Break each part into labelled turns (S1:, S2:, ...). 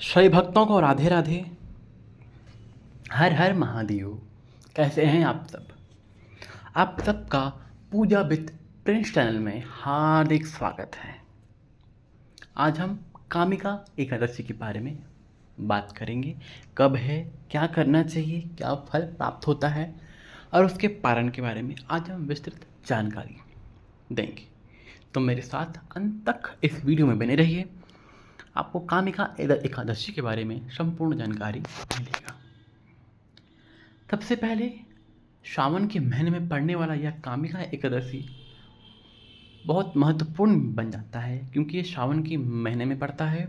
S1: सभी भक्तों को राधे राधे। हर हर महादेव। कैसे हैं आप सब? आप सबका पूजा विद प्रिंस चैनल में हार्दिक स्वागत है। आज हम कामिका एकादशी के बारे में बात करेंगे। कब है, क्या करना चाहिए, क्या फल प्राप्त होता है और उसके पारण के बारे में आज हम विस्तृत जानकारी देंगे। तो मेरे साथ अंत तक इस वीडियो में बने रहिए। आपको कामिका एकादशी के बारे में संपूर्ण जानकारी मिलेगा। सबसे पहले श्रावण के महीने में पड़ने वाला यह कामिका एकादशी बहुत महत्वपूर्ण बन जाता है, क्योंकि ये श्रावण के महीने में पड़ता है,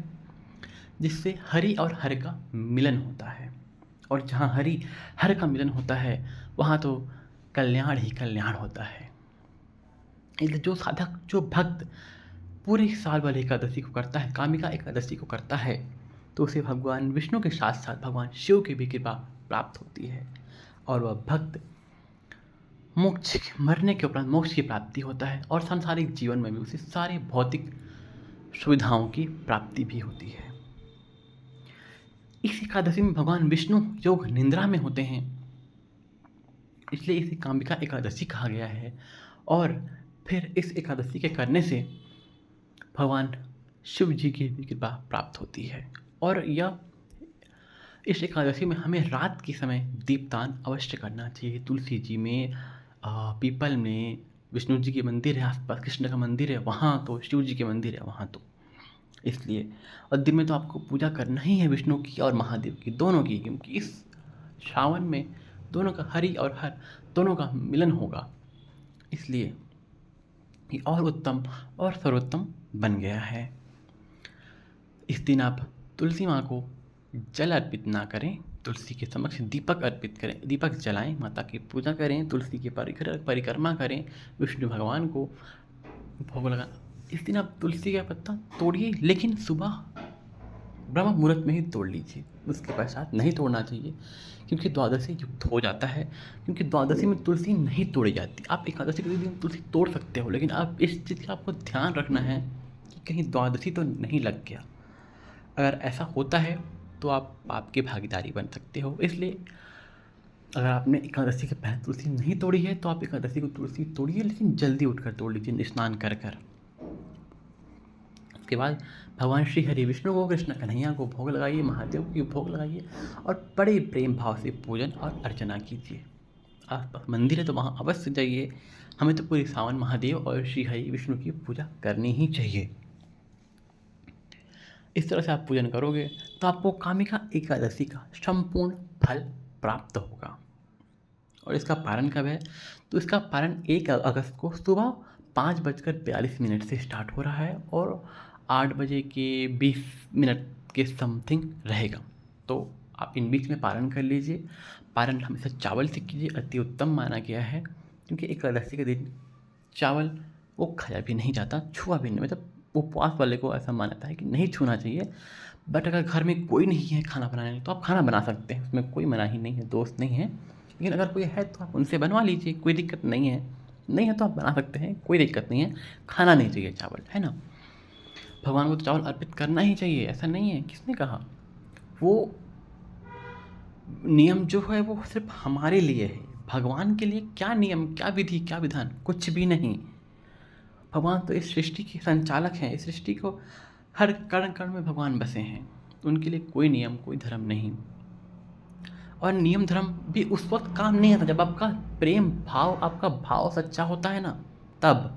S1: जिससे हरि और हर का मिलन होता है। और जहाँ हरि हर का मिलन होता है वहाँ तो कल्याण ही कल्याण होता है। इसलिए जो साधक, जो भक्त पूरे साल भर एकादशी को करता है, कामिका एकादशी को करता है, तो उसे भगवान विष्णु के साथ साथ भगवान शिव की भी कृपा प्राप्त होती है और वह भक्त मोक्ष, मरने के उपरांत मोक्ष की प्राप्ति होता है और सांसारिक जीवन में भी उसे सारे भौतिक सुविधाओं की प्राप्ति भी होती है। इस एकादशी में भगवान विष्णु योग निद्रा में होते हैं, इसलिए इसे कामिका एकादशी कहा गया है। और फिर इस एकादशी के करने से भगवान शिव जी की भी कृपा प्राप्त होती है। और यह इस एकादशी में हमें रात के समय दीपदान अवश्य करना चाहिए। तुलसी जी में, पीपल में, विष्णु जी के मंदिर है आसपास, कृष्ण का मंदिर है वहाँ, तो शिव जी के मंदिर है वहाँ, तो इसलिए। और दिन में तो आपको पूजा करना ही है विष्णु की और महादेव की, दोनों की, क्योंकि इस श्रावण में दोनों का, हरि और हर दोनों का मिलन होगा। इसलिए ये और उत्तम और सर्वोत्तम बन गया है। इस दिन आप तुलसी माँ को जल अर्पित ना करें, तुलसी के समक्ष दीपक अर्पित करें, दीपक जलाएं, माता की पूजा करें, तुलसी की परिक्रमा करें, विष्णु भगवान को भोग लगा। इस दिन आप तुलसी का पत्ता तोड़िए, लेकिन सुबह ब्रह्म मुहूर्त में ही तोड़ लीजिए, उसके पश्चात नहीं तोड़ना चाहिए, क्योंकि द्वादशी युक्त हो जाता है। क्योंकि द्वादशी में तुलसी नहीं तोड़ी जाती। आप एकादशी के दिन तुलसी तोड़ सकते हो, लेकिन आप इस चीज़ का आपको ध्यान रखना है कि कहीं द्वादशी तो नहीं लग गया। अगर ऐसा होता है तो आप पाप की भागीदारी बन सकते हो। इसलिए अगर आपने एकादशी के पहले तुलसी नहीं तोड़ी है तो आप एकादशी को तुलसी तोड़िए, लेकिन जल्दी उठकर तोड़ लीजिए, स्नान कर कर। उसके बाद भगवान श्री हरि विष्णु को, कृष्ण कन्हैया को भोग लगाइए, महादेव को भोग लगाइए और बड़े प्रेम भाव से पूजन और अर्चना कीजिए। आसपास मंदिर है तो वहाँ अवश्य जाइए। हमें तो पूरे सावन महादेव और श्री हरि विष्णु की पूजा करनी ही चाहिए। इस तरह से आप पूजन करोगे तो आपको कामिका एकादशी का संपूर्ण फल प्राप्त होगा। और इसका पारण कब है? तो इसका पारण 1 अगस्त को सुबह 5:42 से स्टार्ट हो रहा है और 8 बजे के 20 मिनट के समथिंग रहेगा। तो आप इन बीच में पारण कर लीजिए। पारण हमेशा चावल से कीजिए, अति उत्तम माना गया है, क्योंकि एकादशी के दिन चावल वो खाया भी नहीं जाता, छुआ भी नहीं, मतलब उपवास वाले को ऐसा मानता है कि नहीं छूना चाहिए। बट अगर घर में कोई नहीं है खाना बनाने तो आप खाना बना सकते हैं, उसमें कोई मनाही नहीं है, दोस्त नहीं है। लेकिन अगर कोई है तो आप उनसे बनवा लीजिए, कोई दिक्कत नहीं है। नहीं है तो आप बना सकते हैं, कोई दिक्कत नहीं है। खाना नहीं चाहिए चावल, है ना। भगवान को तो चावल अर्पित करना ही चाहिए, ऐसा नहीं है, किसने कहा? वो नियम जो है वो सिर्फ हमारे लिए है। भगवान के लिए क्या नियम, क्या विधि, क्या विधान? कुछ भी नहीं। भगवान तो इस सृष्टि के संचालक हैं। इस सृष्टि को हर कण कण में भगवान बसे हैं, तो उनके लिए कोई नियम, कोई धर्म नहीं। और नियम धर्म भी उस वक्त काम नहीं आता जब आपका प्रेम भाव, आपका भाव सच्चा होता है ना, तब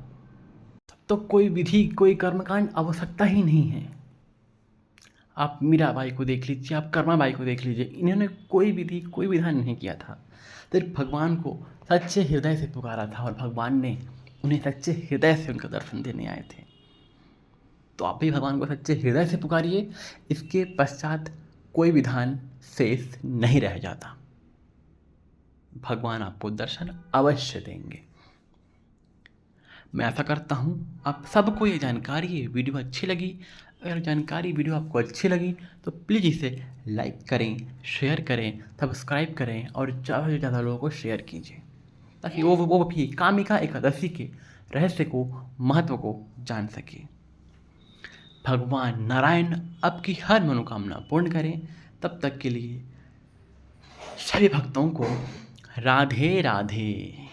S1: तो कोई विधि, कोई कर्मकांड आवश्यकता ही नहीं है। आप मीराबाई को देख लीजिए, आप कर्माबाई को देख लीजिए, इन्होंने कोई विधि, कोई विधान नहीं किया था। सिर्फ भगवान को सच्चे हृदय से पुकारा था और भगवान ने उन्हें सच्चे हृदय से उनका दर्शन देने आए थे। तो आप भी भगवान को सच्चे हृदय से पुकारिए, इसके पश्चात कोई विधान शेष नहीं रह जाता। भगवान आपको दर्शन अवश्य देंगे। मैं आशा करता हूँ आप सबको ये जानकारी, ये वीडियो अच्छी लगी। अगर जानकारी, वीडियो आपको अच्छी लगी तो प्लीज़ इसे लाइक करें, शेयर करें, सब्सक्राइब करें और ज़्यादा से ज़्यादा लोगों को शेयर कीजिए, ताकि वो भी कामिका एकादशी के रहस्य को, महत्व को जान सके। भगवान नारायण आपकी हर मनोकामना पूर्ण करें। तब तक के लिए सभी भक्तों को राधे राधे।